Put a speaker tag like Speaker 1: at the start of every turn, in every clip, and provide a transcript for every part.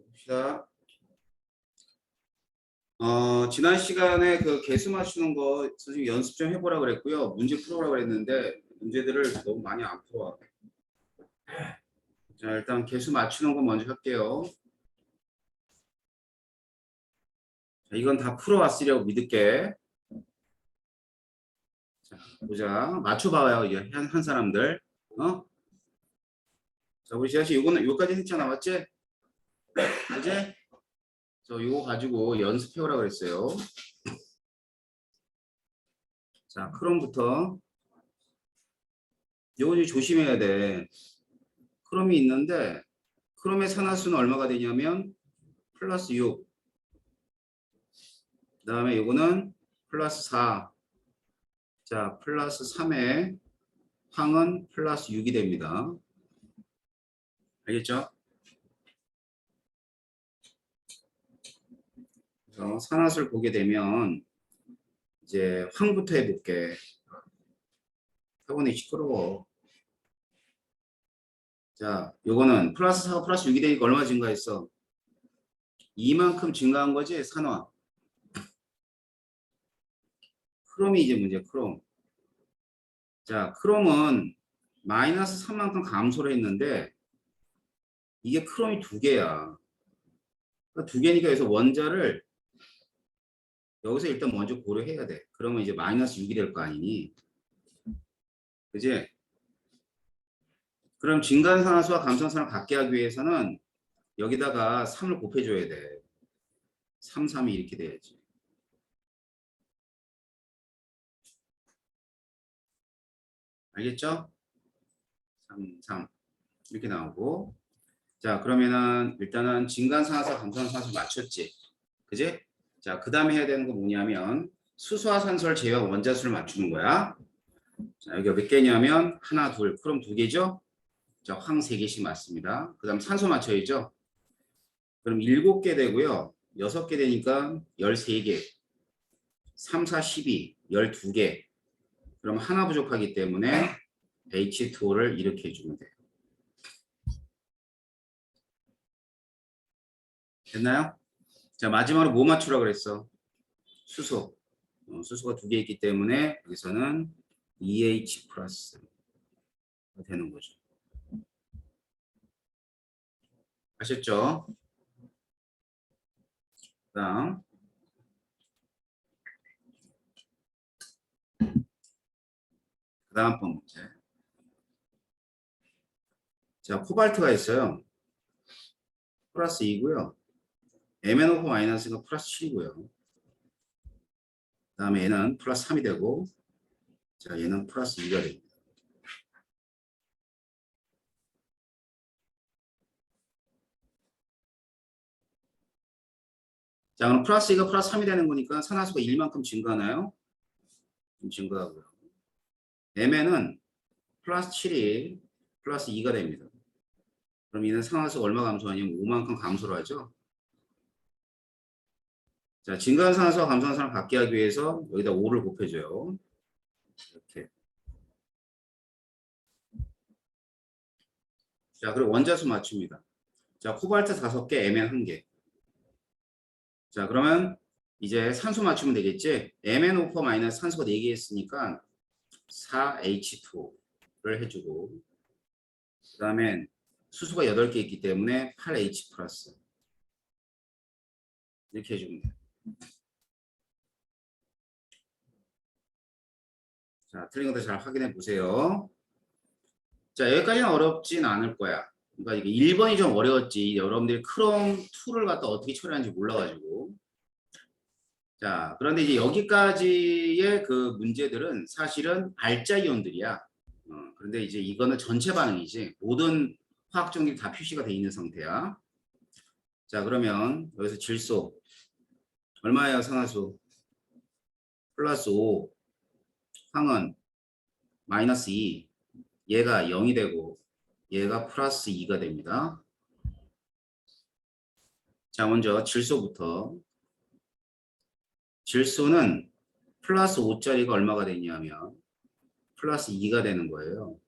Speaker 1: 봅시다. 지난 시간에 그 개수 맞추는 거 선생님 연습 좀 해보라 그랬고요. 문제 풀어보라 그랬는데 문제들을 너무 많이 안 풀어. 자, 일단 개수 맞추는 거 먼저 할게요. 자, 이건 다 풀어왔으려고 믿을게. 자, 보자. 맞춰봐요. 이제 한 사람들. 자, 우리 지아씨 요거는 요까지 했잖아, 맞지? 그지? 저 요거 가지고 연습해오라 그랬어요. 자, 크롬부터. 요거 좀 조심해야 돼. 크롬이 있는데 크롬의 산화수는 얼마가 되냐면 플러스 6. 그 다음에 요거는 플러스 4. 자, 플러스 3에 황은 플러스 6이 됩니다. 알겠죠? 그래서 산화수를 보게 되면 이제 황부터 해볼게. 학원이 시끄러워. 자, 요거는 플러스 4가 플러스 6이 되니까 얼마 증가했어? 이만큼 증가한 거지, 산화. 크롬이 이제 문제, 크롬. 자, 크롬은 마이너스 3만큼 감소를 했는데 이게 크롬이 2개야. 그러니까 2개니까 여기서 원자를 여기서 일단 먼저 고려해야 돼. 그러면 이제 마이너스 6이 될 거 아니니. 그지? 그럼 진간산화수와 감산산화를 같게 하기 위해서는 여기다가 3을 곱해줘야 돼. 3, 3이 이렇게 돼야지. 알겠죠? 3, 3 이렇게 나오고. 자, 그러면은 일단은 진간산화수와 감산산화수 맞췄지. 그지? 자, 그 다음에 해야 되는 거 뭐냐면 수소와 산소를 제외한 원자수를 맞추는 거야. 자, 여기가 몇 개냐면 하나, 둘, 크롬 2개죠? 자, 황 3개씩 맞습니다. 그 다음 산소 맞춰야죠. 그럼 7개 되고요. 6개 되니까 13개. 3, 4, 12, 12개. 그럼 하나 부족하기 때문에 H2O를 이렇게 해주면 돼요. 됐나요? 자, 마지막으로 뭐 맞추라고 그랬어? 수소. 수소가 2개 있기 때문에 여기서는 EH 플러스 되는 거죠. 아셨죠? 그다음 번 문제. 자, 코발트가 있어요. 플러스 2고요. MnO4 마이너스가 플러스 7이고요. 그 다음에 얘는 플러스 3이 되고, 자, 얘는 플러스 2가 됩니다. 자, 그럼 플러스 2가 플러스 3이 되는 거니까 산화수가 1만큼 증가하나요? 증가하고요. Mn은 플러스 7이 플러스 2가 됩니다. 그럼 얘는 산화수가 얼마 감소하냐면 5만큼 감소를 하죠. 자, 증가한 산화수와 감소한 산화를 갖게 하기 위해서 여기다 5를 곱해줘요. 이렇게. 자, 그리고 원자수 맞춥니다. 자, 코발트 5개, Mn 1개. 자, 그러면 이제 산소 맞추면 되겠지? MnO4 마이너스 산소가 4개 했으니까 4H2를 해주고, 그 다음에 수소가 8개 있기 때문에 8H 플러스. 이렇게 해주면 돼요. 자, 틀린 것도 잘 확인해 보세요. 자, 여기까지는 어렵진 않을 거야. 그러니까 이게 1번이 좀 어려웠지. 여러분들이 크롬2를 갖다 어떻게 처리하는지 몰라가지고. 자, 그런데 이제 여기까지의 그 문제들은 사실은 알짜 이온들이야. 그런데 이제 이거는 전체 반응이지. 모든 화학 정리 다 표시가 돼 있는 상태야. 자, 그러면 여기서 질소 얼마예요? 산화수 플러스 5, 황은 마이너스 2, 얘가 0이 되고 얘가 플러스 2가 됩니다. 자, 먼저 질소부터. 질소는 플러스 5짜리가 얼마가 되냐면 플러스 2가 되는 거예요.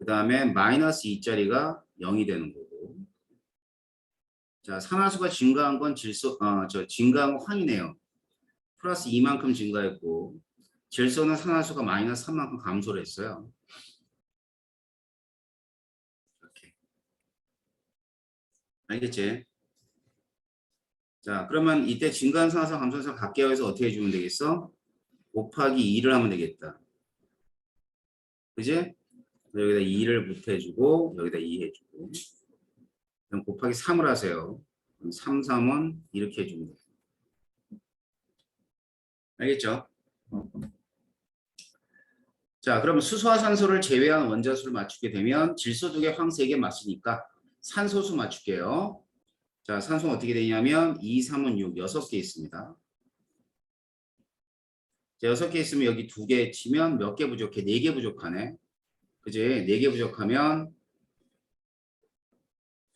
Speaker 1: 그 다음에 마이너스 2짜리가 0이 되는 거고. 자, 산화수가 증가한 건 증가한 건 황이네요. 플러스 2만큼 증가했고, 질소는 산화수가 마이너스 3만큼 감소를 했어요. 이렇게. 알겠지? 자, 그러면 이때 증가한 산화수, 감소한 산화수 각계해서 어떻게 해주면 되겠어? 곱하기 2를 하면 되겠다. 그지? 여기다 2를 붙여주고, 여기다 2 해주고. 그럼 곱하기 3을 하세요. 그럼 3, 3은 이렇게 해주면 돼요. 알겠죠? 자, 그럼 수소와 산소를 제외한 원자수를 맞추게 되면 질소 2개, 황 3개 맞으니까 산소수 맞출게요. 자, 산소는 어떻게 되냐면 2, 3은 6, 6개 있습니다. 자, 6개 있으면 여기 2개 치면 몇 개 부족해? 4개 부족하네. 그지? 4개 부족하면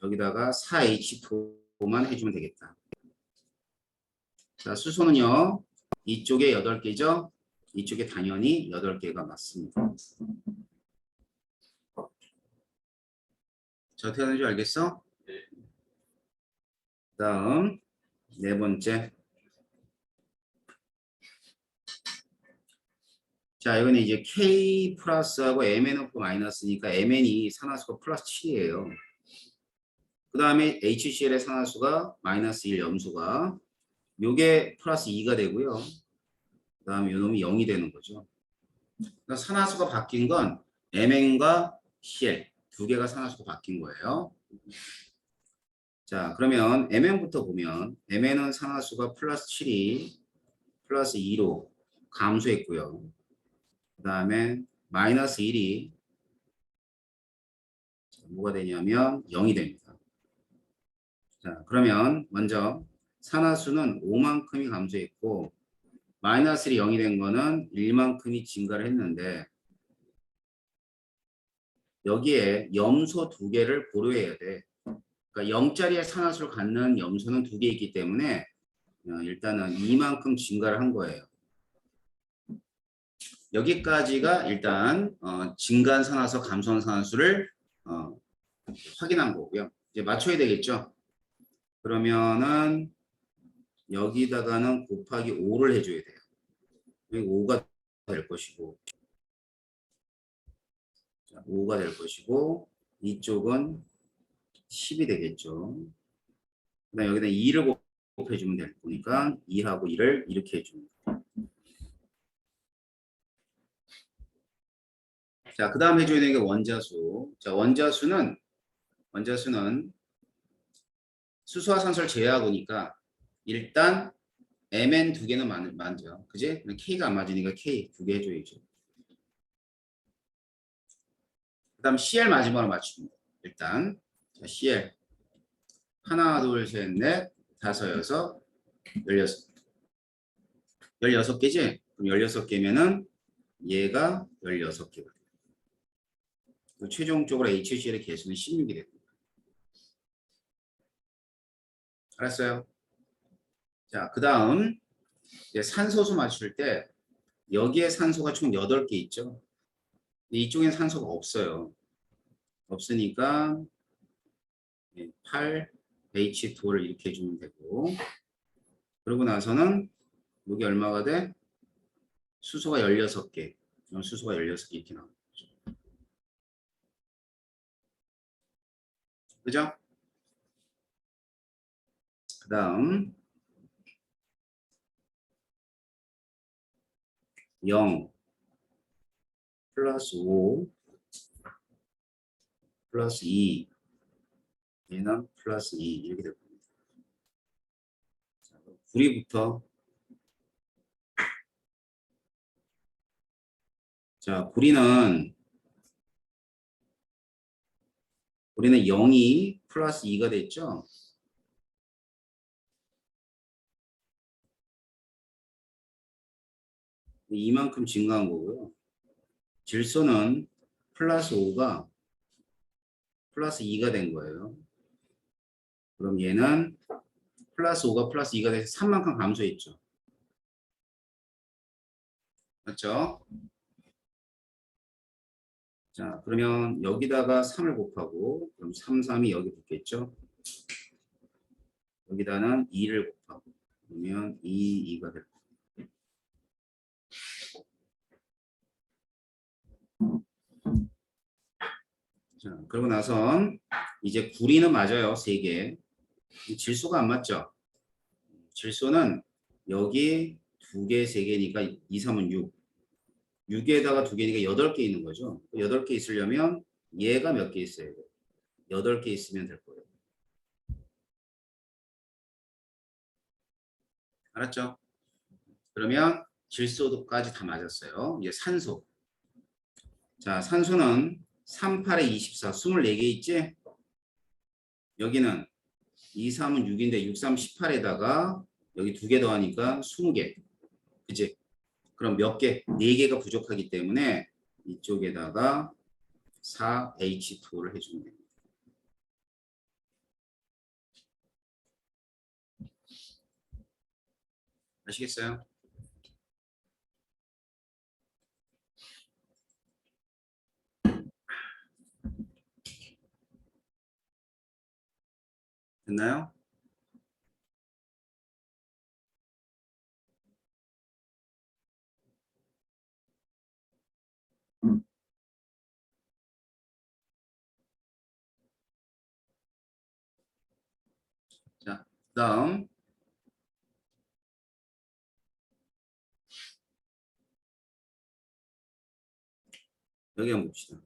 Speaker 1: 여기다가 4H2만 해주면 되겠다. 자, 수소는요. 이쪽에 8개죠? 이쪽에 당연히 8개가 맞습니다. 자, 어떻게 하는지 알겠어? 다음 네 번째. 자, 이거는 이제 K 플러스하고 MnO4 마이너스니까 Mn이 산화수가 플러스 7이에요. 그 다음에 HCl의 산화수가 마이너스 1 염소가 요게 플러스 2가 되고요. 그 다음에 요 놈이 0이 되는 거죠. 그러니까 산화수가 바뀐 건 Mn과 Cl 두 개가 산화수가 바뀐 거예요. 자, 그러면 Mn부터 보면 Mn은 산화수가 플러스 7이 플러스 2로 감소했고요. 그 다음에 마이너스 1이 뭐가 되냐면 0이 됩니다. 자, 그러면 먼저 산화수는 5만큼이 감소했고 마이너스 1이 0이 된 거는 1만큼이 증가를 했는데 여기에 염소 2개를 고려해야 돼. 그러니까 0짜리의 산화수를 갖는 염소는 2개 있기 때문에 일단은 2만큼 증가를 한 거예요. 여기까지가 일단 증가한 산화수, 감소한 산화수를 확인한 거고요. 이제 맞춰야 되겠죠. 그러면은 여기다가는 곱하기 5를 해줘야 돼요. 여기 5가 될 것이고, 자, 5가 될 것이고, 이쪽은 10이 되겠죠. 그다음 여기다 2를 곱해주면 될 거니까 2하고 2를 이렇게 해줍니다. 자, 그 다음 해줘야 되는 게 원자수. 자, 원자수는 수소와 산소를 제외하고니까 일단 Mn 2개는 맞죠. 그지? K가 안 맞으니까 K 2개 해줘야죠. 그 다음 CL 마지막으로 맞춥니다. 일단 자, CL 하나, 둘, 셋, 넷, 다섯, 여섯, 16. 16개지? 그럼 16개면은 얘가 16개가 돼요. 최종적으로 HCl의 개수는 16이 됩니다. 알았어요? 자, 그 다음 산소수 맞출 때 여기에 산소가 총 8개 있죠. 이쪽엔 산소가 없어요. 없으니까 8H2를 이렇게 해주면 되고 그러고 나서는 여기 얼마가 돼? 수소가 16개. 수소가 16개 이렇게 나오죠. 그죠? 그 다음 0 플러스 5 플러스 2 얘는 플러스 2 이렇게 될 겁니다. 자, 구리부터 자 구리는 0이 플러스 2가 됐죠. 이만큼 증가한 거고요. 질소는 플러스 5가 플러스 2가 된 거예요. 그럼 얘는 플러스 5가 플러스 2가 돼서 3만큼 감소했죠. 맞죠? 자, 그러면 여기다가 3을 곱하고 그럼 3, 3이 여기 붙겠죠? 여기다는 2를 곱하고 그러면 2, 2가 될 거예요. 자, 그러고 나선 이제 구리는 맞아요. 3개. 질소가 안 맞죠? 질소는 여기 2개, 3개니까 2, 3은 6. 6에다가 2개니까 8개 있는 거죠. 8개 있으려면 얘가 몇 개 있어야 돼요? 8개 있으면 될 거예요. 알았죠? 그러면 질소도까지 다 맞았어요. 이제 산소. 자, 산소는 3, 8에 24, 24개 있지? 여기는 2, 3은 6인데 6, 3, 18에다가 여기 2개 더하니까 20개. 그치? 그럼 몇 개? 4개가 부족하기 때문에 이쪽에다가 4H2를 해주면 됩니다. 아시겠어요? 됐나요? 자, 그다음 여기 한번 봅시다.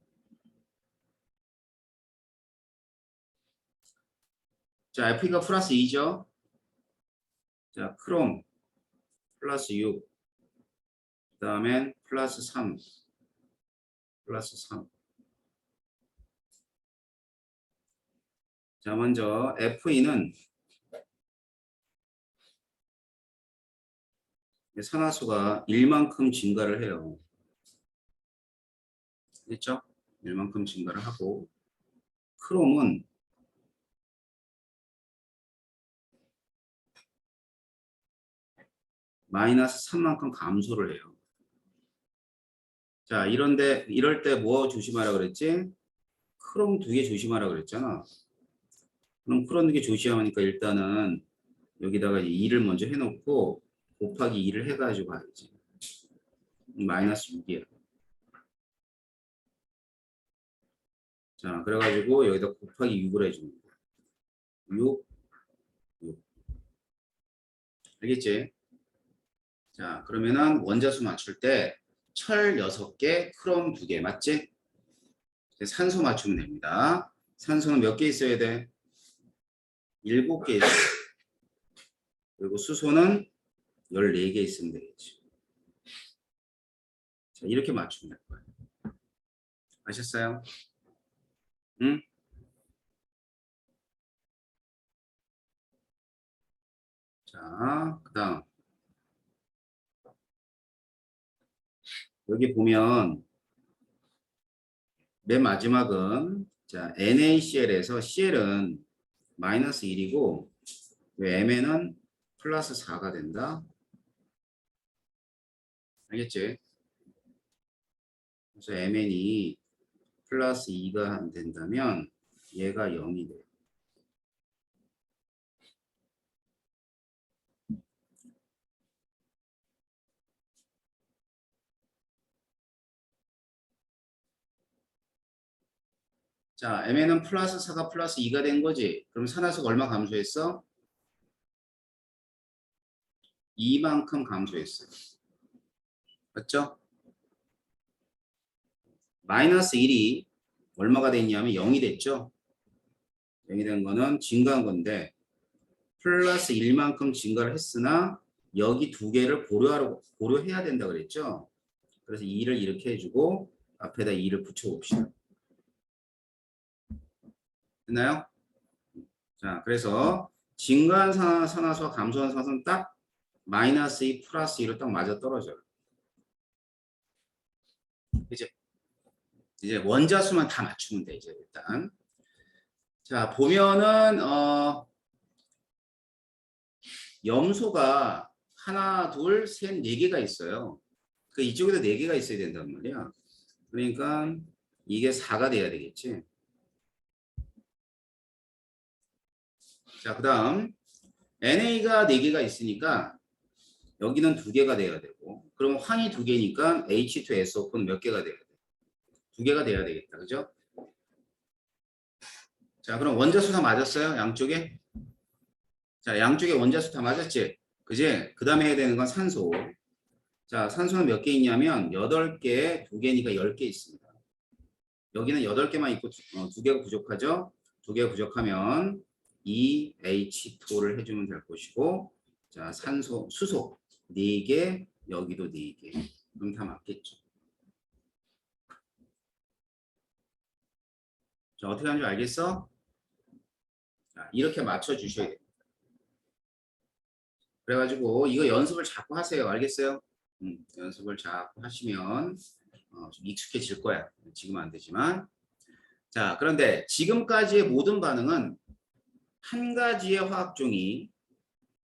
Speaker 1: 자, F가 플러스 2죠? 자, 크롬 플러스 6, 그 다음엔 플러스 3, 플러스 3. 자, 먼저 Fe는 산화수가 1만큼 증가를 해요. 됐죠? 1만큼 증가를 하고 크롬은 마이너스 3만큼 감소를 해요. 자, 이럴 때 뭐 조심하라 그랬지? 크롬 2개 조심하라 그랬잖아. 그럼 크롬 2개 조심하니까 일단은 여기다가 2를 먼저 해놓고 곱하기 2를 해가지고 가야지. 마이너스 6이야. 자, 그래가지고 여기다 곱하기 6을 해줍니다. 6, 6. 알겠지? 자, 그러면은 원자수 맞출 때 철 6개, 크롬 2개, 맞지? 산소 맞추면 됩니다. 산소는 몇 개 있어야 돼? 7개 있어야 돼. 그리고 수소는 14개 있으면 되겠지. 자, 이렇게 맞추면 될 거예요. 아셨어요? 응? 자, 그 다음. 여기 보면 맨 마지막은 자, NaCl에서 Cl은 마이너스 1이고 Mn은 플러스 4가 된다. 알겠지? 그래서 Mn이 플러스 2가 된다면 얘가 0이 돼요. 자, Mn은 플러스 4가 플러스 2가 된 거지. 그럼 산화수가 얼마 감소했어? 2만큼 감소했어요. 맞죠? 마이너스 1이 얼마가 됐냐면 0이 됐죠? 0이 된 거는 증가한 건데 플러스 1만큼 증가를 했으나 여기 2개를 고려해야 된다 그랬죠? 그래서 2를 이렇게 해주고 앞에다 2를 붙여봅시다. 됐나요? 자, 그래서 증가한 산화수와 감소한 산화수는 딱 마이너스 2 플러스 2로 딱 맞아 떨어져요. 이제 원자수만 다 맞추면 돼, 이제 일단. 자, 보면은, 염소가 하나, 둘, 셋, 네 개가 있어요. 그 이쪽에도 네 개가 있어야 된단 말이야. 그러니까 이게 4가 돼야 되겠지. 자, 그 다음 NA가 4개가 있으니까 여기는 2개가 돼야 되고, 그럼 환이 2개니까 H2SO4는 몇 개가 돼야 돼? 2개가 돼야 되겠다. 그죠? 자, 그럼 원자수 다 맞았어요? 양쪽에? 자, 양쪽에 원자수 다 맞았지? 그지? 그 다음에 해야 되는 건 산소. 자, 산소는 몇 개 있냐면 8개, 2개니까 10개 있습니다. 여기는 8개만 있고 2개가 부족하죠? 2개가 부족하면 EH2를 해주면 될 것이고, 자, 산소, 수소 4개, 여기도 4개. 그럼 다 맞겠죠? 자, 어떻게 하는 줄 알겠어? 자, 이렇게 맞춰주셔야 돼요. 그래가지고 이거 연습을 자꾸 하세요. 알겠어요? 연습을 자꾸 하시면 좀 익숙해질 거야. 지금은 안 되지만. 자, 그런데 지금까지의 모든 반응은 한 가지의 화학종이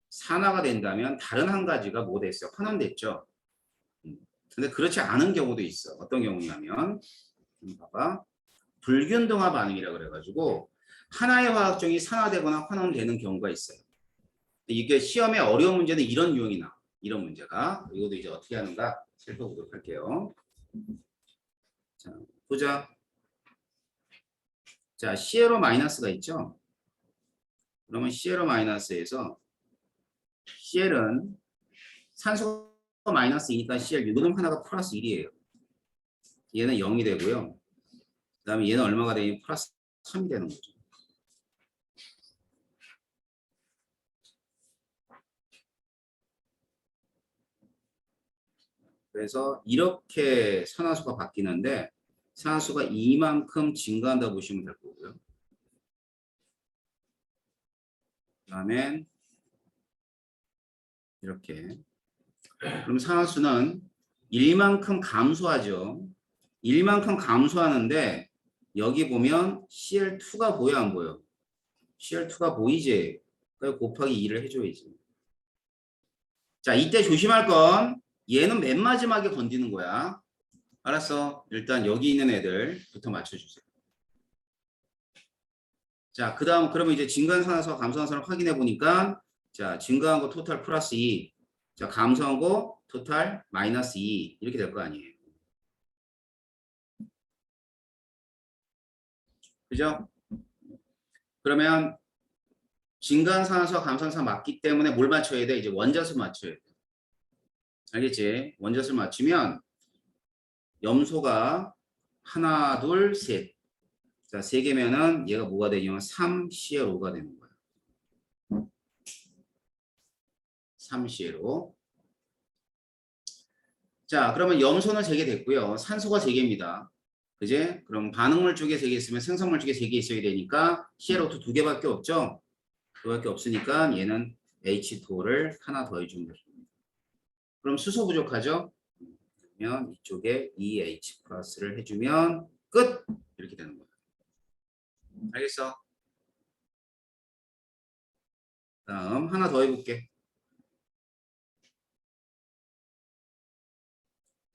Speaker 1: 산화가 된다면 다른 한 가지가 뭐 됐어요? 환원됐죠. 근데 그렇지 않은 경우도 있어. 어떤 경우냐면 봐봐. 불균등화 반응이라고 그래가지고 하나의 화학종이 산화되거나 환원되는 경우가 있어요. 이게 시험에 어려운 문제는 이런 유형이 나와. 이런 문제가. 이것도 이제 어떻게 하는가 살펴보도록 할게요. 자, 보자. 자, CLO 마이너스가 있죠. 그러면 CLO 마이너스에서 CL은 산소가 마이너스이니까 CL 요놈 하나가 플러스 1이에요. 얘는 0이 되고요. 그 다음에 얘는 얼마가 되니? 플러스 3이 되는 거죠. 그래서 이렇게 산화수가 바뀌는데 산화수가 이만큼 증가한다고 보시면 될 거고요. 그 다음에 이렇게. 그럼 산화수는 1만큼 감소하죠. 1만큼 감소하는데 여기 보면 CL2가 보여 안 보여? CL2가 보이지? 그래서 곱하기 2를 해줘야지. 자, 이때 조심할 건 얘는 맨 마지막에 건드는 거야. 알았어. 일단 여기 있는 애들부터 맞춰주세요. 자, 그 다음 그러면 이제 증가한 산화수와 감소한 산화를 확인해 보니까 자, 증가한 거 토탈 플러스 2. 자, 감소한 거 토탈 마이너스 2. 이렇게 될 거 아니에요. 그죠? 그러면 증가한 산화수와 감소한 산화 맞기 때문에 뭘 맞춰야 돼? 이제 원자수 맞춰야 돼. 알겠지? 원자수 맞추면 염소가 하나, 둘, 셋. 자, 세 개면은 얘가 뭐가 되냐면 3CL5가 되는 거야. 3CL5. 자, 그러면 염소는 3개 됐고요. 산소가 3개입니다. 그제? 그럼 반응물 쪽에 3개 있으면 생성물 쪽에 3개 있어야 되니까 CL5 2개밖에 없죠? 그밖에 없으니까 얘는 H2O를 하나 더 해주면 됩니다. 그럼 수소 부족하죠? 그러면 이쪽에 EH 플러스를 해주면 끝! 이렇게 되는 거예요. 알겠어? 다음 하나 더 해볼게.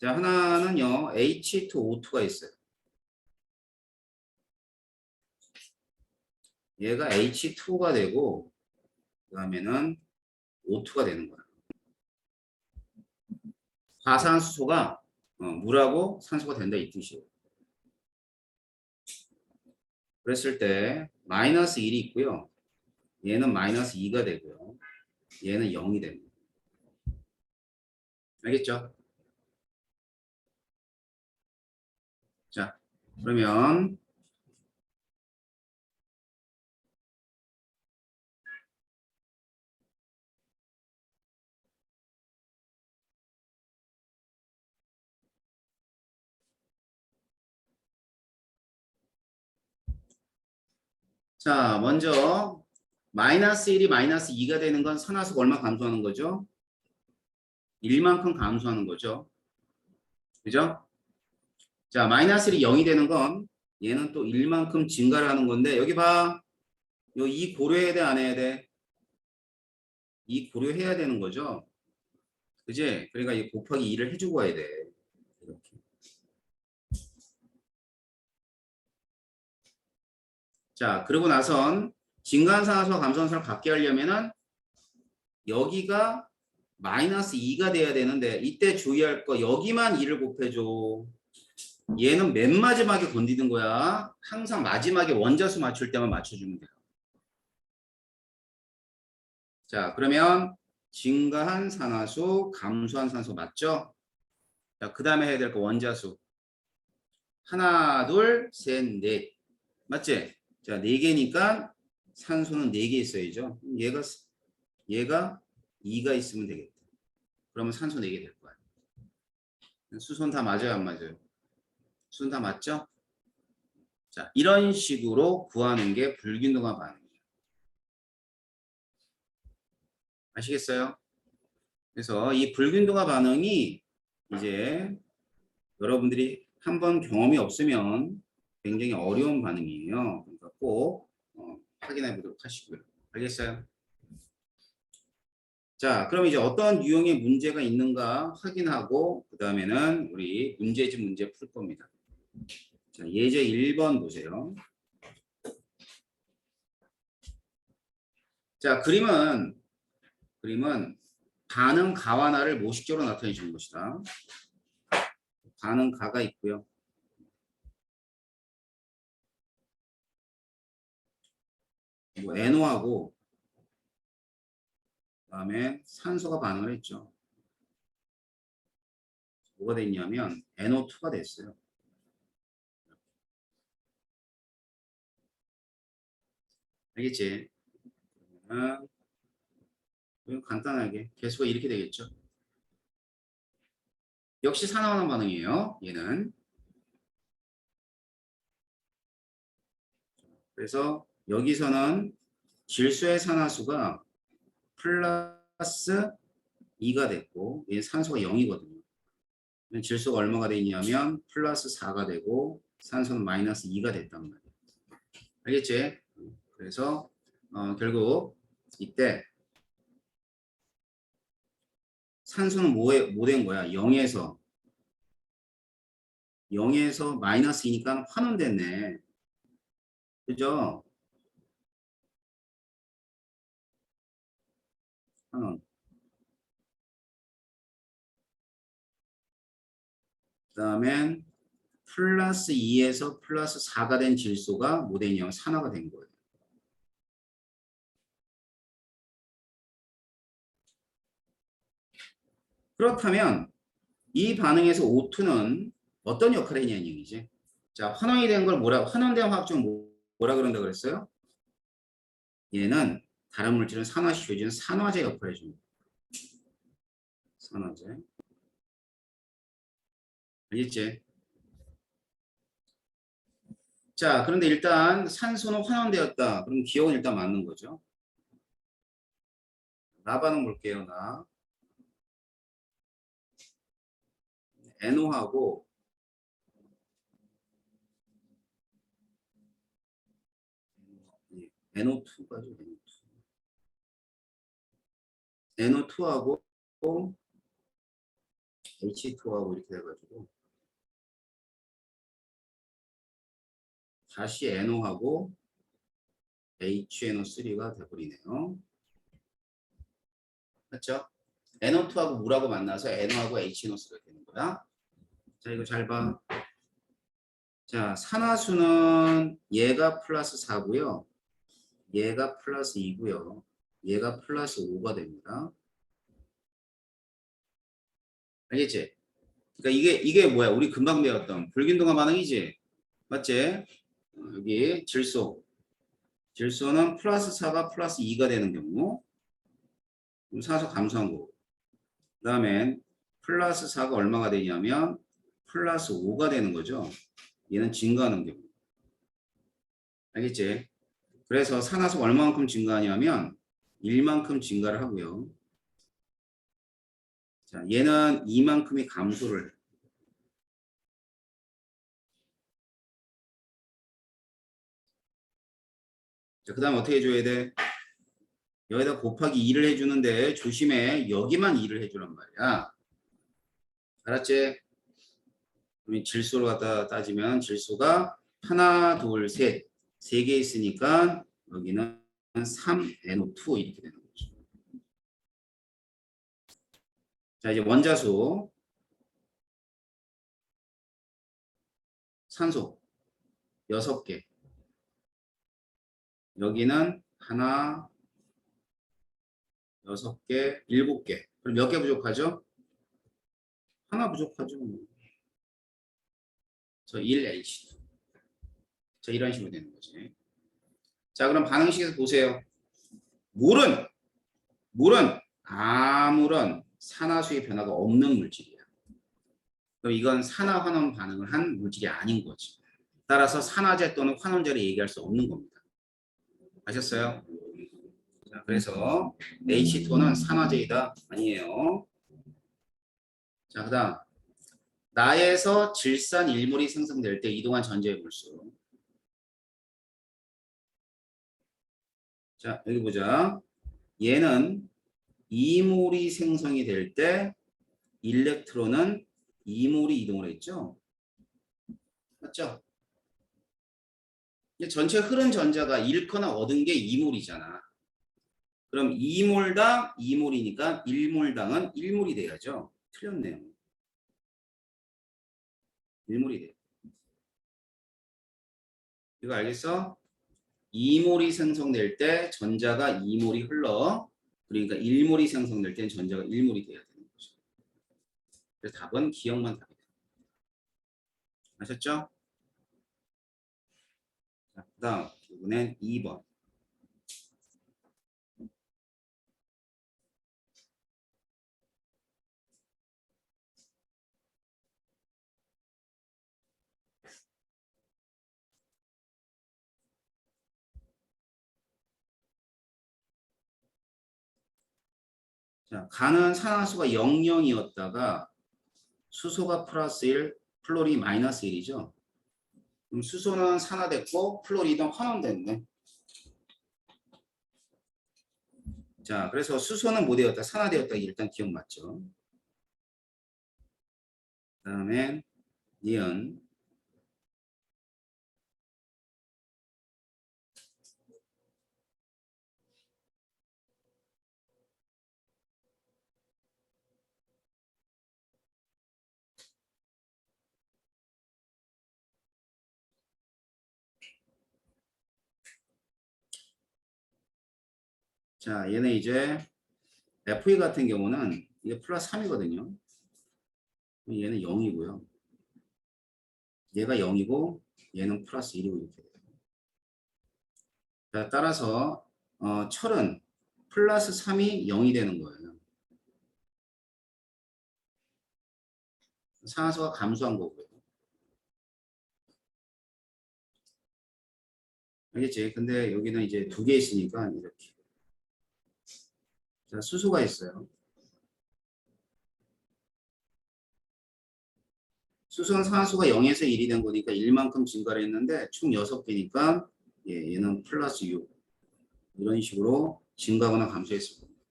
Speaker 1: 자, 하나는요, H2O2가 있어요. 얘가 H2가 되고, 그 다음에는 O2가 되는 거야. 과산수소가 물하고 산소가 된다 이 뜻이에요. 그랬을 때 마이너스 1이 있고요. 얘는 마이너스 2가 되고요. 얘는 0이 됩니다. 알겠죠? 자, 그러면 자, 먼저 마이너스 1이 마이너스 2가 되는 건 산화수가 얼마 감소하는 거죠? 1만큼 감소하는 거죠. 그죠? 자, 마이너스 1이 0이 되는 건 얘는 또 1만큼 증가를 하는 건데 여기 봐. 이 고려해야 돼, 안 해야 돼? 이 고려해야 되는 거죠. 그지? 그러니까 이 곱하기 2를 해주고 와야 돼. 이렇게. 자, 그러고 나선 진간산화수와 감소산화수를 같게 하려면은 여기가 마이너스 2가 돼야 되는데 이때 주의할 거 여기만 2를 곱해줘. 얘는 맨 마지막에 건드는 거야. 항상 마지막에 원자수 맞출 때만 맞춰주면 돼요. 자, 그러면 증가한 산화수, 감소한 산소 맞죠? 자, 그 다음에 해야 될 거 원자수. 하나, 둘, 셋, 넷. 맞지? 자, 4개니까 산소는 4개 있어야죠. 얘가 2가 있으면 되겠다. 그러면 산소 4개 될 거야. 수소는 다 맞아요, 안 맞아요? 수소는 다 맞죠? 자, 이런 식으로 구하는 게 불균등화 반응이에요. 아시겠어요? 그래서 이 불균등화 반응이 이제 여러분들이 한번 경험이 없으면 굉장히 어려운 반응이에요. 그러니까 꼭 확인해 보도록 하시고요. 알겠어요? 자, 그럼 이제 어떤 유형의 문제가 있는가 확인하고 그 다음에는 우리 문제집 문제 풀 겁니다. 자, 예제 1번 보세요. 자, 그림은 반응 가완화를 모식적으로 나타내 주는 것이다. 반응 가가 있고요. 뭐 NO하고 그다음에 산소가 반응을 했죠. 뭐가 됐냐면 NO2가 됐어요. 알겠지? 간단하게 개수가 이렇게 되겠죠. 역시 산화환원 반응이에요. 얘는. 그래서 여기서는 질소의 산화수가 플러스 2가 됐고 얘 산소가 0이거든요. 질소가 얼마가 되냐면 플러스 4가 되고 산소는 마이너스 2가 됐단 말이에요. 알겠지? 그래서 결국 이때 산소는 뭐 된 거야? 0에서 마이너스 2니까 환원됐네. 그죠? 환원. 그 다음엔 플러스 2에서 플러스 4가 된 질소가 뭐 되냐? 산화가 된 거예요. 그렇다면 이 반응에서 O2는 어떤 역할을 했냐는 얘기지. 자, 환원이 된 걸 환원된 화학적 뭐라 그런다 그랬어요? 얘는 다른 물질은 산화시켜주는 산화제 역할을 해줍니다. 산화제. 알겠지? 자, 그런데 일단 산소는 환원되었다. 그럼 기억은 일단 맞는 거죠. 나 반응 볼게요. 나. NO하고 NO2가죠. NO2하고 H2하고 이렇게 해가지고 다시 NO하고 HNO3가 돼버리네요. 맞죠? NO2하고 물하고 만나서 NO하고 HNO3가 되는 거야. 자, 이거 잘 봐. 자, 산화수는 얘가 플러스 4고요. 얘가 플러스 2고요. 얘가 플러스 5가 됩니다. 알겠지? 그러니까 이게 뭐야? 우리 금방 배웠던 불균등화 반응이지? 맞지? 여기 질소는 플러스 4가 플러스 2가 되는 경우 산소 감소한 거고 그 다음엔 플러스 4가 얼마가 되냐면 플러스 5가 되는 거죠. 얘는 증가하는 경우. 알겠지? 그래서 산화수가 얼마만큼 증가하냐면 1만큼 증가를 하고요. 자, 얘는 2만큼이 감소를 해요. 자, 그 다음 어떻게 해줘야 돼? 여기다 곱하기 2를 해주는데 조심해. 여기만 2를 해주란 말이야. 알았지? 그럼 질소를 갖다 따지면 질소가 하나, 둘, 셋. 세 개 있으니까 여기는 3NO2 이렇게 되는 거죠. 자, 이제 원자수 산소 6개. 여기는 하나, 6개, 7개. 그럼 몇 개 부족하죠? 하나 부족하죠. 저 1H2. 자, 이런 식으로 되는 거지. 자, 그럼 반응식에서 보세요. 물은 아무런 산화수의 변화가 없는 물질이야. 그럼 이건 산화 환원 반응을 한 물질이 아닌 거지. 따라서 산화제 또는 환원제를 얘기할 수 없는 겁니다. 아셨어요? 자, 그래서 H2는 산화제이다 아니에요. 자, 그다음 나에서 질산 일몰이 생성될 때 이동한 전자의 몰수. 자, 여기 보자. 얘는 이몰이 생성이 될 때 일렉트론은 이몰이 이동을 했죠. 맞죠? 전체 흐른 전자가 잃거나 얻은 게 2몰이잖아. 그럼 2몰당 2몰이니까 1몰당은 1몰이 돼야죠. 틀렸네요. 1몰이 돼요. 이거 알겠어? 2몰이 생성될 때 전자가 2몰이 흘러. 그러니까 1몰이 생성될 때 전자가 1몰이 돼야 되는 거죠. 그래서 답은 기억만 답이다. 아셨죠? 자, 그다음 이번엔 2번. 자, 간은 산화수가 00이었다가 수소가 플러스 1, 플로리 마이너스 1이죠. 그럼 수소는 산화됐고 플로리는 환원됐네. 자, 그래서 수소는 뭐 되었다? 산화되었다. 일단 기억 맞죠? 그 다음에 니은. 자, 얘는 이제 Fe 같은 경우는 이게 플러스 3이거든요. 얘는 0이고요. 얘가 0이고 얘는 플러스 1이고 이렇게 돼요. 자, 따라서 철은 플러스 3이 0이 되는 거예요. 산화수가 감소한 거고요. 알겠지? 근데 여기는 이제 두 개 있으니까 이렇게. 자, 수소가 있어요. 수소는 산화수가 0에서 1이 된 거니까 1만큼 증가를 했는데 총 6개니까 얘는 플러스 6. 이런 식으로 증가하거나 감소했을 겁니다.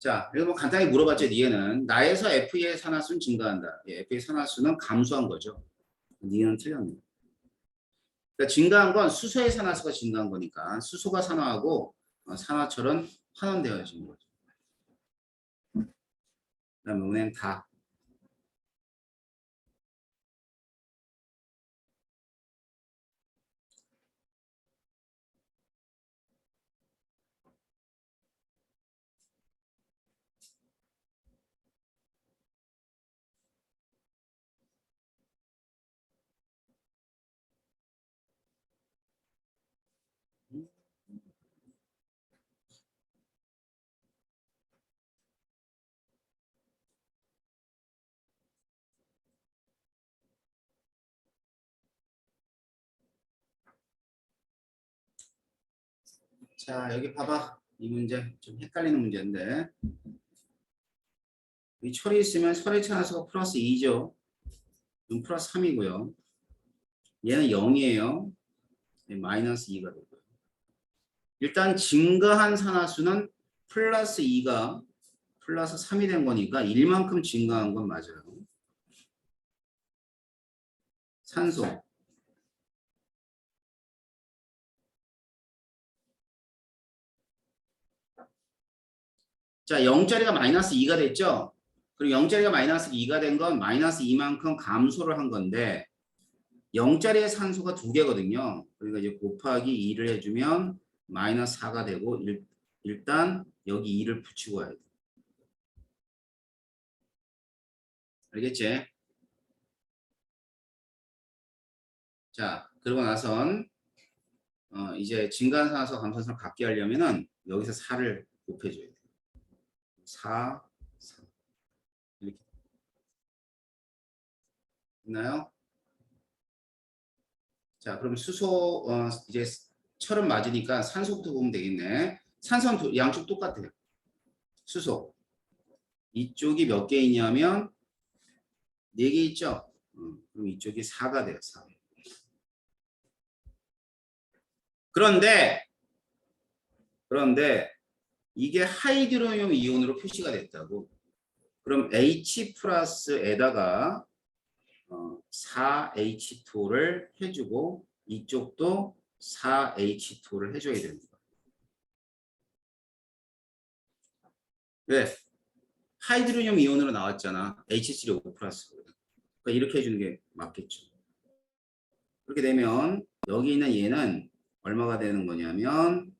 Speaker 1: 자, 그래서 뭐 간단히 물어봤죠. 니에는 나에서 F의 산화수는 증가한다. F의 산화수는 감소한 거죠. 니에는 틀렸네요. 그러니까 증가한 건 수소의 산화수가 증가한 거니까 수소가 산화하고 산화철은 환원되어진 거죠. 그다음에 은행 다. 자, 여기 봐봐. 이 문제 좀 헷갈리는 문제인데 이 철이 있으면 철의 산화수가 플러스 2죠. 그럼 플러스 3이고요. 얘는 0이에요. 마이너스 2가 되고요. 일단 증가한 산화수는 플러스 2가 플러스 3이 된 거니까 1만큼 증가한 건 맞아요. 산소 자, 0짜리가 마이너스 2가 됐죠? 그리고 0짜리가 마이너스 2가 된 건 마이너스 2만큼 감소를 한 건데 0짜리의 산소가 2개거든요. 그러니까 이제 곱하기 2를 해주면 마이너스 4가 되고 일단 여기 2를 붙이고 와야 돼. 알겠지? 자, 그러고 나선 이제 진간산소 감소산소 같게 하려면은 여기서 4를 곱해줘야 돼. 4, 4 이렇게 됐나요? 자, 그럼 수소 이제 철은 맞으니까 산소부터 보면 되겠네. 산소는 양쪽 똑같아요. 수소 이쪽이 몇 개 있냐면 4개 있죠? 그럼 이쪽이 4가 돼요. 4. 그런데 이게 하이드로늄 이온으로 표시가 됐다고. 그럼 H 플러스에다가 4H2를 해주고 이쪽도 4H2를 해줘야 됩니다. 왜? 하이드로늄 이온으로 나왔잖아. H3O 플러스. 그러니까 이렇게 해주는 게 맞겠죠. 그렇게 되면 여기 있는 얘는 얼마가 되는 거냐면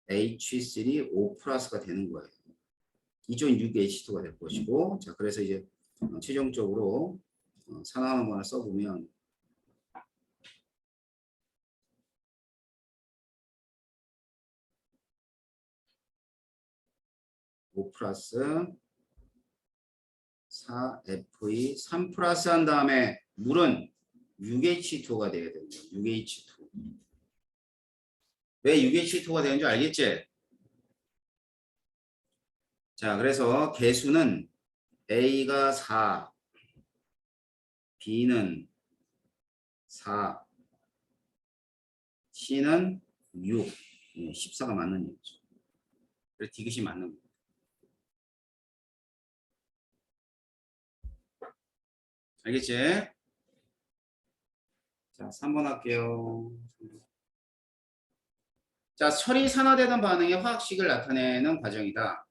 Speaker 1: 8H3O 플러스가 되는 거예요. 이쪽은 6H2가 될 것이고, 자, 그래서 이제 최종적으로 산화하는 거나 써보면 5 플러스 4Fe 3 플러스 한 다음에 물은 6H2가 돼야 됩니다. 6H2. 왜 6H2가 되는 줄 알겠지? 자, 그래서 개수는 A가 4, B는 4, C는 6. 14가 맞는 얘기죠. 그래서 디귿이 맞는 거예요. 알겠지? 자, 3번 할게요. 자, 철이 산화되던 반응의 화학식을 나타내는 과정이다.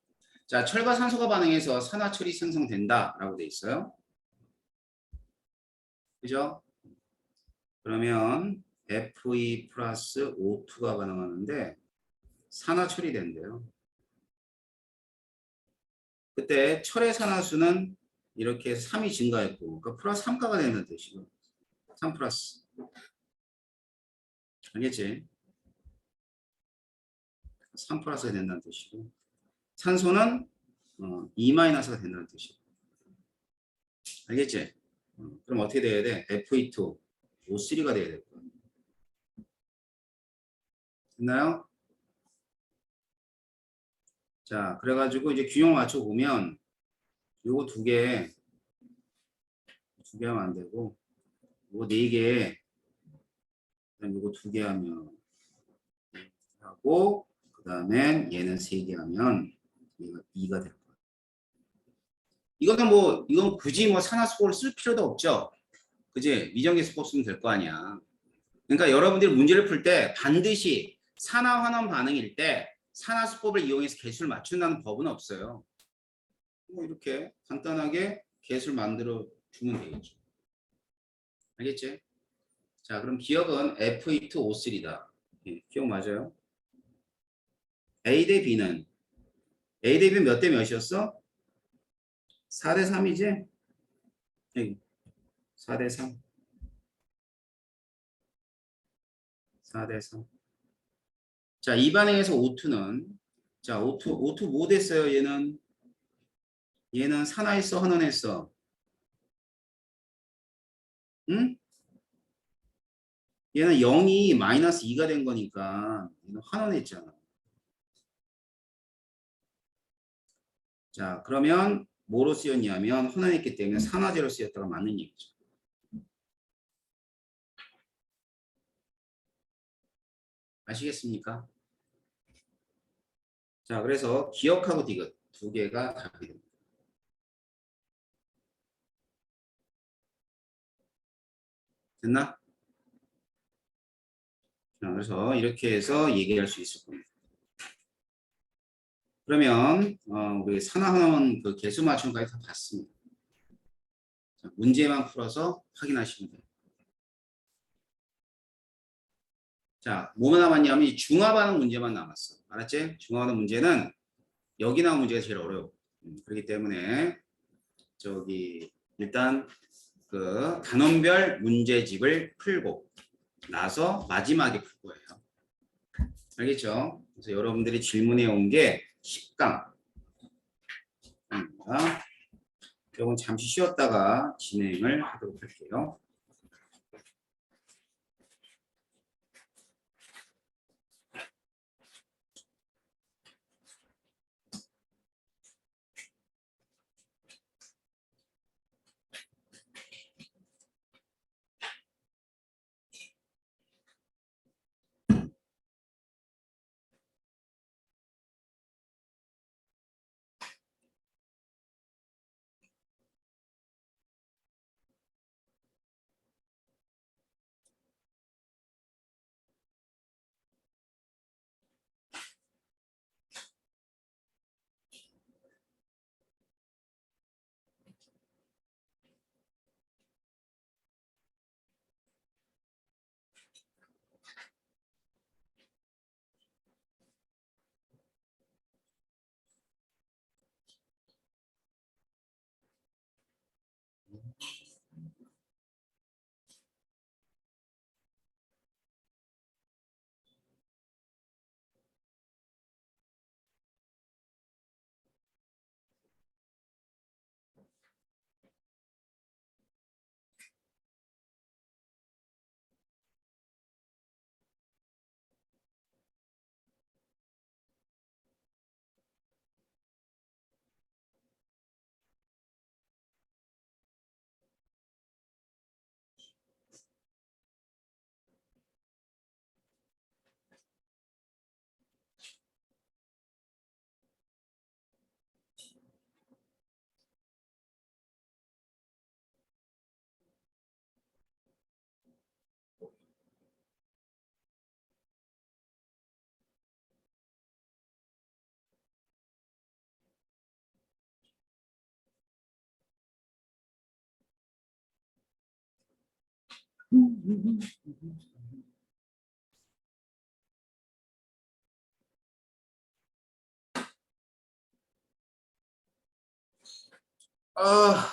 Speaker 1: 자, 철과 산소가 반응해서 산화철이 생성된다 라고 돼 있어요. 그죠? 그러면 Fe 플러스 O2가 반응하는데 산화철이 된대요. 그때 철의 산화수는 이렇게 3이 증가했고 그러니까 플러스 3가가 되는 뜻이고 3 플러스. 알겠지? 3 플러스가 된다는 뜻이고 산소는 2 마이너스가 된다는 뜻이고. 알겠지? 그럼 어떻게 돼야 돼? Fe2 O3가 돼야 될 거야. 됐나요? 자, 그래가지고 이제 균형 맞춰보면 요거 두 개 하면 안 되고 요거 4개 그다음 요거 2개 하면 하고 그 다음엔 얘는 3개 하면 얘가 2가 될 거야. 이건 굳이 뭐 산화수소를 쓸 필요도 없죠. 그지? 미정계수법 쓰면 될 거 아니야. 그러니까 여러분들이 문제를 풀 때 반드시 산화환원 반응일 때 산화수법을 이용해서 개수를 맞춘다는 법은 없어요. 뭐 이렇게 간단하게 개수를 만들어 주면 되겠죠. 알겠지? 자, 그럼 기억은 Fe2O3다. 기억 맞아요? A 대 B는 A 대 B는 몇 대 몇이었어? 4 대 3이지? 4 대 3. 4 대 3. 자, 이 반응에서 O2는 자, O2 뭐 됐어요? 얘는 산화했어, 환원했어. 응? 얘는 0이 마이너스 2가 된 거니까 얘는 환원했잖아. 자, 그러면 뭐로 쓰였냐면 환원했기 때문에 산화제로 쓰였다가 맞는 얘기죠. 아시겠습니까? 자, 그래서 기억하고 디귿 두 개가 답이 됩니다. 됐나? 자, 그래서 이렇게 해서 얘기할 수 있을 겁니다. 그러면 우리 산화하원 그 개수 맞춤까지 다 봤습니다. 자, 문제만 풀어서 확인하시면 돼요. 자, 뭐만 남았냐면 이 중화반응 문제만 남았어. 알았지? 중화반응 문제는 여기 나온 문제가 제일 어려워. 그렇기 때문에 저기 일단 그 단원별 문제집을 풀고 나서 마지막에 풀 거예요. 알겠죠? 그래서 여러분들이 질문해 온 게 10강. 조금 잠시 쉬었다가 진행을 하도록 할게요. 아,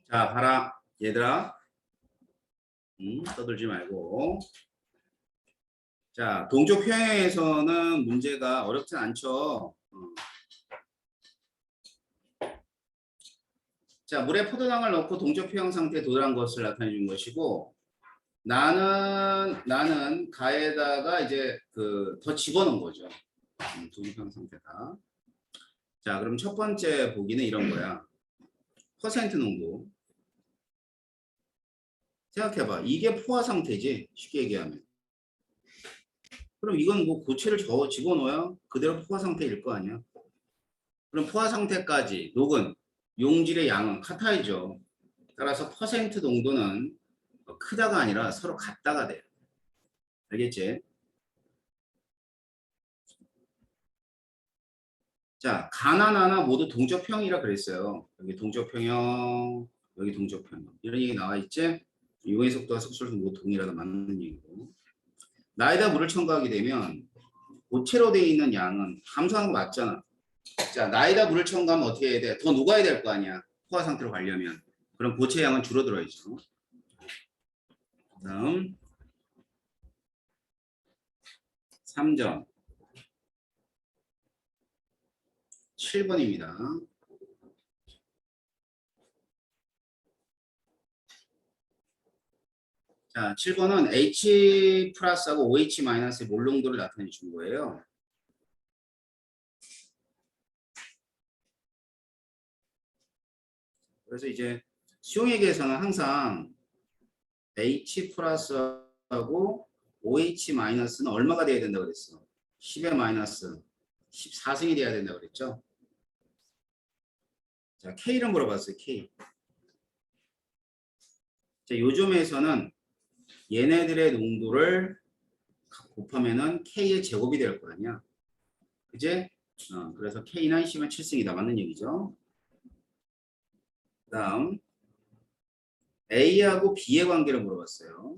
Speaker 1: 자, 봐라. 얘들아. 떠들지 말고. 자, 동조 평형에서는 문제가 어렵진 않죠. 자, 물에 포도당을 넣고 동조 평형 상태에 도달한 것을 나타내 준 것이고, 나는 가에다가 이제 더 집어넣은 거죠. 동조 평형 상태다. 자, 그럼 첫 번째 보기는 이런 거야. 퍼센트 농도. 생각해봐. 이게 포화 상태지. 쉽게 얘기하면. 그럼 이건 뭐 고체를 집어넣어야 그대로 포화 상태일 거 아니야. 그럼 포화 상태까지 녹은 용질의 양은 같아야죠. 따라서 퍼센트 농도는 크다가 아니라 서로 같다가 돼요. 알겠지? 자, 가나나나 모두 동적평이라 그랬어요. 여기 동적평형, 여기 동적평형. 이런 얘기 나와 있지? 이온의 속도와 속솔도 모두 동일하다 맞는 얘기고. 나에다 물을 첨가하게 되면 고체로 되어 있는 양은 감소하는 거 맞잖아. 자, 나에다 물을 첨가하면 어떻게 해야 돼? 더 녹아야 될 거 아니야. 포화 상태로 가려면. 그럼 고체 양은 줄어들어야죠. 다음 3점 7번입니다. 자, 7번은 H 플러스하고 OH 마이너스의 몰 농도를 나타내 준 거예요. 그래서 이제 수용액에서는 항상 H 플러스하고 OH 마이너스는 얼마가 돼야 된다고 그랬어? 10의 마이너스 14승이 돼야 된다고 그랬죠? 자, K를 물어봤어요. K. 자, 요즘에서는 얘네들의 농도를 곱하면은 K의 제곱이 될 거 아니야. 그제? 그래서 K는 10은 7승이다. 맞는 얘기죠. 그 다음 A하고 B의 관계를 물어봤어요.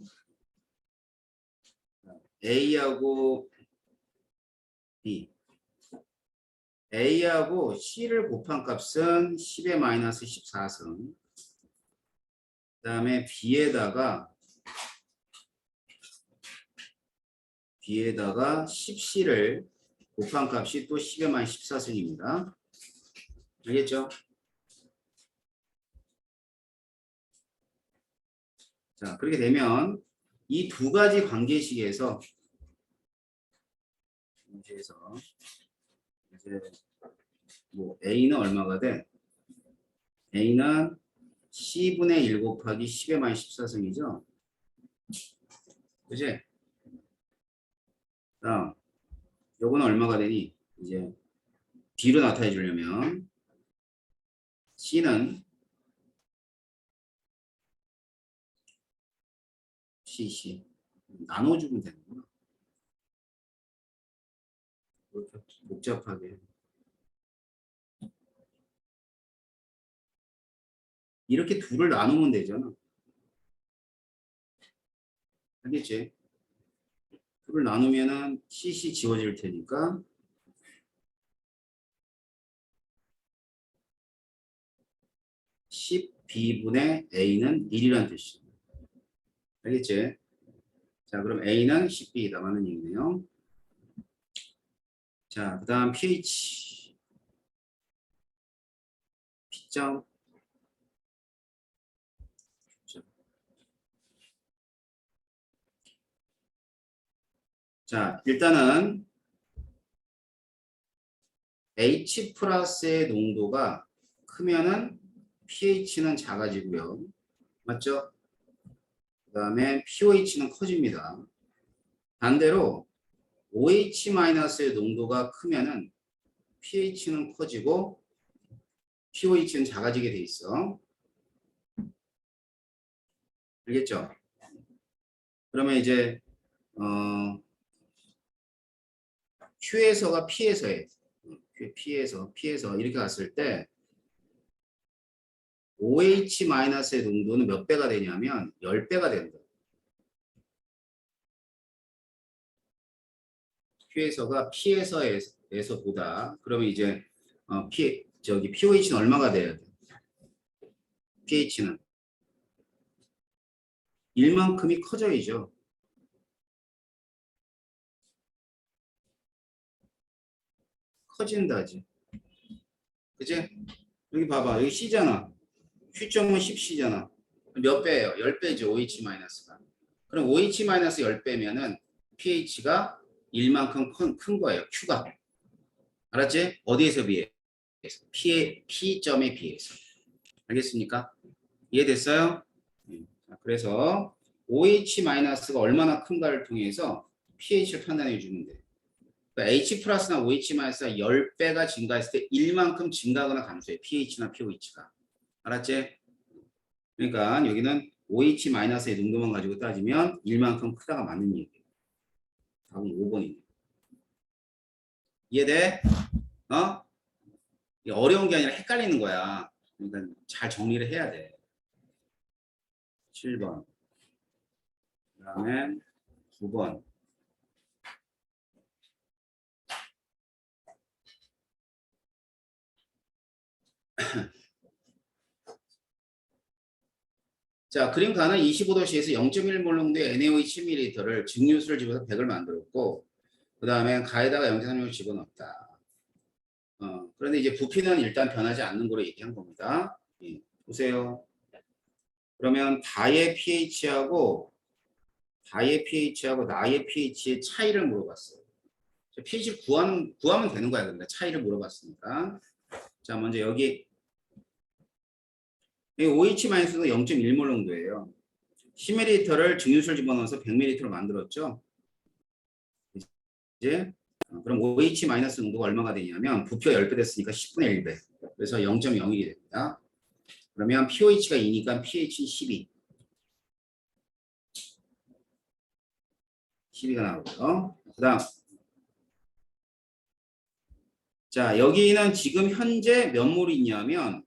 Speaker 1: A하고 B. A하고 C를 곱한 값은 10의 마이너스 14승. 그 다음에 B에다가 10C를 곱한 값이 또 10의 마이너스 14승입니다. 알겠죠? 자, 그렇게 되면 이 두 가지 관계식에서 이제 뭐 A는 얼마가 돼? A는 C분의 1 곱하기 10의 마이너스 14승이죠? 그치? 다음, 요거는 얼마가 되니? 이제 B로 나타내 주려면 C는 CC 나눠주면 되는구나. 그렇게 복잡하게. 이렇게 둘을 나누면 되잖아. 알겠지? 둘을 나누면은 CC 지워질 테니까 CB분의 A는 1이라는 뜻이죠. 알겠지? 자, 그럼 A는 10B이다. 맞는 얘기네요. 자, 그 다음 pH. 시점. 자, 일단은 H 플러스의 농도가 크면은 pH는 작아지고요. 맞죠? 그 다음에 pOH는 커집니다. 반대로 OH-의 농도가 크면은 pH는 커지고 pOH는 작아지게 돼 있어. 알겠죠? 그러면 이제 Q에서가 P에서에 P에서 이렇게 갔을 때 OH-의 농도는 몇 배가 되냐면 10배가 된다. Q에서가 P에서보다 그러면 이제 pOH는 얼마가 돼야 돼? pH는 1만큼이 커져야죠. 커진다지. 그치? 여기 봐봐. 여기 C잖아. Q점은 10C잖아. 몇 배예요? 10배죠. OH-가. 그럼 OH- 10배면은 pH가 1만큼 큰 거예요. Q가. 알았지? 어디에서 비해? P점에 비해서. 알겠습니까? 이해됐어요? 그래서 OH-가 얼마나 큰가를 통해서 pH를 판단해 주면 돼. 그러니까 H 플러스나 OH-가 10배가 증가했을 때 1만큼 증가하거나 감소해. pH나 pOH가. 알았지? 그러니까 여기는 OH-의 농도만 가지고 따지면 1만큼 크다가 맞는 얘기예요. 답은 5번이네. 이해돼? 어? 어려운 게 아니라 헷갈리는 거야. 그러니까 잘 정리를 해야 돼. 7번. 그 다음에 9번. 자, 그림가는 25도씨에서 0.1몰 농도의 NaOH 10ml를 증류수를 집어서 100을 만들었고, 그 다음에 가에다가 0.36을 집어넣었다. 그런데 이제 부피는 일단 변하지 않는 거로 얘기한 겁니다. 예, 보세요. 그러면 다의 pH하고 나의 pH의 차이를 물어봤어요. pH를 구하면 되는 거야. 그러니까 차이를 물어봤으니까. 자, 먼저 여기 OH-는 0.1몰 농도예요. 10ml를 증류수를 집어넣어서 100ml로 만들었죠. 이제 그럼 OH- 농도가 얼마가 되냐면 부피가 10배 됐으니까 10분의 1배. 그래서 0.01이 됩니다. 그러면 pOH가 2니까 pH는 12가 나오고요. 그 다음 자, 여기는 지금 현재 몇 몰이 있냐면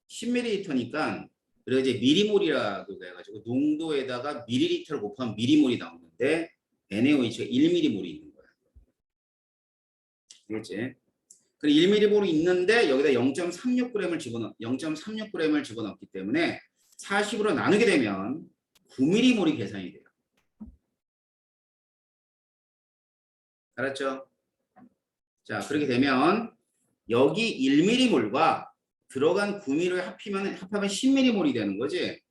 Speaker 1: 10ml니까 그리고 이제 미리몰이라고 해가지고 농도에다가 밀리리터를 곱하면 미리몰이 나오는데 NaOH가 1mm몰이 있는 거야. 알겠지? 그리고 1mm몰이 있는데 여기다 0.36g을 집어넣기 때문에 40으로 나누게 되면 9mm몰이 계산이 돼요. 알았죠? 자, 그렇게 되면 여기 1mm몰과 들어간 9mm를 합하면 10mm몰이 되는 거지.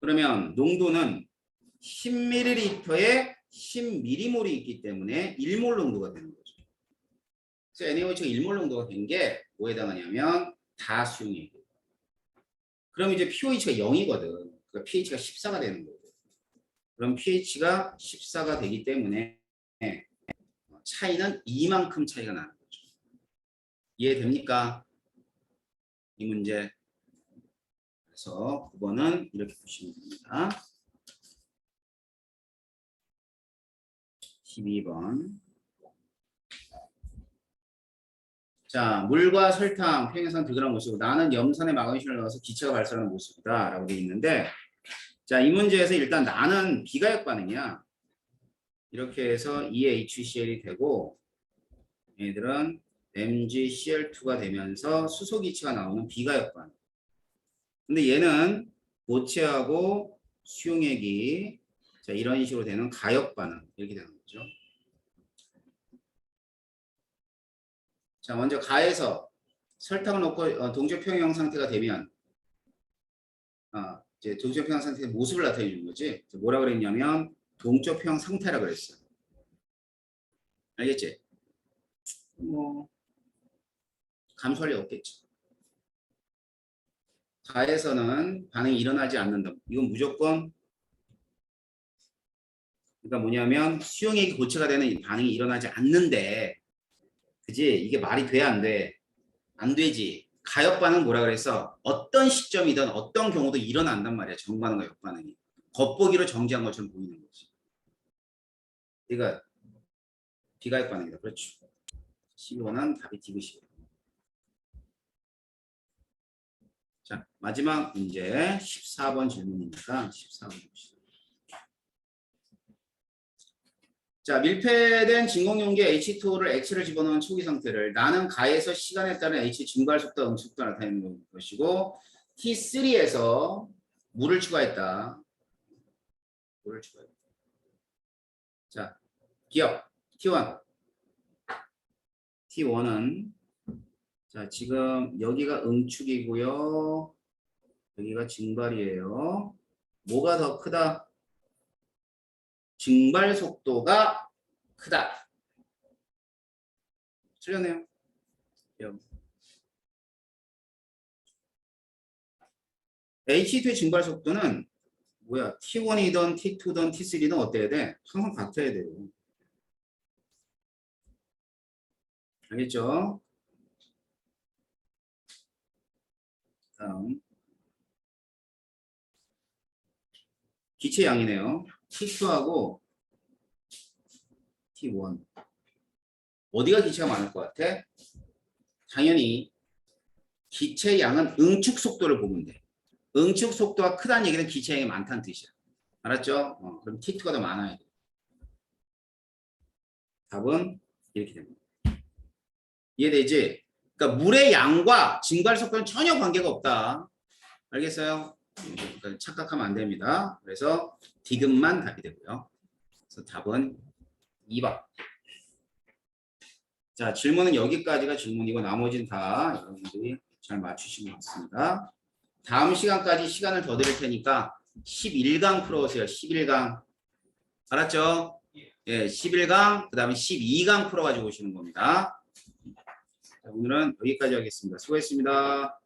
Speaker 1: 그러면 농도는 10ml에 10mm몰이 있기 때문에 1몰 농도가 되는 거죠. 그래서 NaOH가 1몰 농도가 된 게 뭐에 해당하냐면 다 수용액. 그럼 이제 pOH가 0이거든. 그러니까 pH가 14가 되는 거고. 그럼 pH가 14가 되기 때문에 차이는 이만큼 차이가 나는 거죠. 이해됩니까? 이 문제. 그래서 9번은 이렇게 보시면 됩니다. 12번. 자, 물과 설탕, 평행선 드그란 모습으로 나는 염산의 마그네슘을 넣어서 기체가 발생하는 모습이다 라고 되어 있는데 자, 이 문제에서 일단 나는 비가역 반응이야. 이렇게 해서 EHCl이 되고 얘들은 MgCl2가 되면서 수소기체가 나오는 비가역 반응. 근데 얘는 고체하고 수용액이 자, 이런 식으로 되는 가역 반응 이렇게 되는 거죠. 자, 먼저 가에서 설탕을 넣고 동적평형 상태가 되면 이제 동적평형 상태의 모습을 나타내는 거지. 뭐라 그랬냐면 동적평형 상태라 그랬어. 알겠지? 뭐 감소할 리 없겠죠. 가에서는 반응이 일어나지 않는다. 이건 무조건 그러니까 뭐냐면 수용액이 고체가 되는 반응이 일어나지 않는데, 그지? 이게 말이 돼, 안 돼? 안 되지. 가역반응 뭐라 그랬어? 어떤 시점이든 어떤 경우도 일어난단 말이야. 정반응과 역반응이. 겉보기로 정지한 것처럼 보이는 거지. 그러니까 비가역 반응이다. 그렇죠. 12번은 답이 디귿이에요. 자, 마지막 문제 14번 질문이니까 14번 봅시다. 자, 밀폐된 진공용기에 H2O를 X를 집어넣은 초기 상태를 나는 가에서 시간에 따른 H 증발 속도와 응축도를 나타내는 것이고, T3에서 물을 추가했다. 물을 추가했다. 자, 기억 T1. T1은 자, 지금 여기가 응축이고요. 여기가 증발이에요. 뭐가 더 크다? 증발 속도가 크다. 틀렸네요. H2의 증발 속도는 뭐야? T1이든 T2든 T3든 어때야 돼? 항상 같아야 돼요. 알겠죠? 다음 기체 양이네요. T2하고 T1 어디가 기체가 많을 것 같아? 당연히 기체 양은 응축 속도를 보면 돼. 응축 속도가 크다는 얘기는 기체 양이 많다는 뜻이야. 알았죠? 그럼 T2가 더 많아야 돼. 답은 이렇게 됩니다. 이해되지? 그러니까 물의 양과 증발 속도는 전혀 관계가 없다. 알겠어요? 그러니까 착각하면 안 됩니다. 그래서 디귿만 답이 되고요. 그래서 답은 2번. 자, 질문은 여기까지가 질문이고 나머지는 다 여러분들이 잘 맞추신 것 같습니다. 다음 시간까지 시간을 더 드릴 테니까 11강 풀어오세요. 11강. 알았죠? 예, 11강, 그 다음에 12강 풀어가지고 오시는 겁니다. 자, 오늘은 여기까지 하겠습니다. 수고했습니다.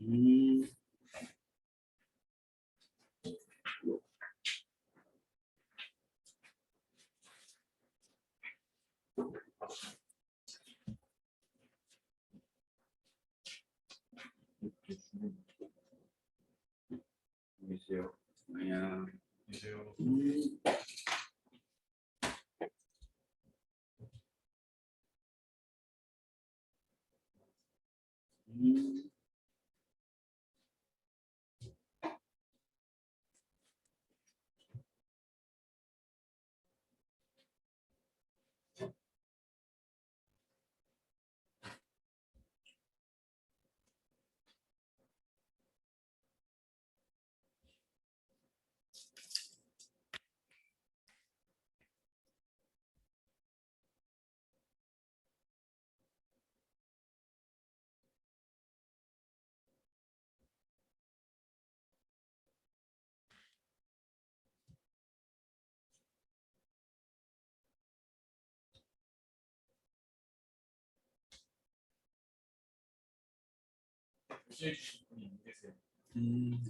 Speaker 1: 음. 안녕하세요. 안녕하세요. 주시는 분이 계세요.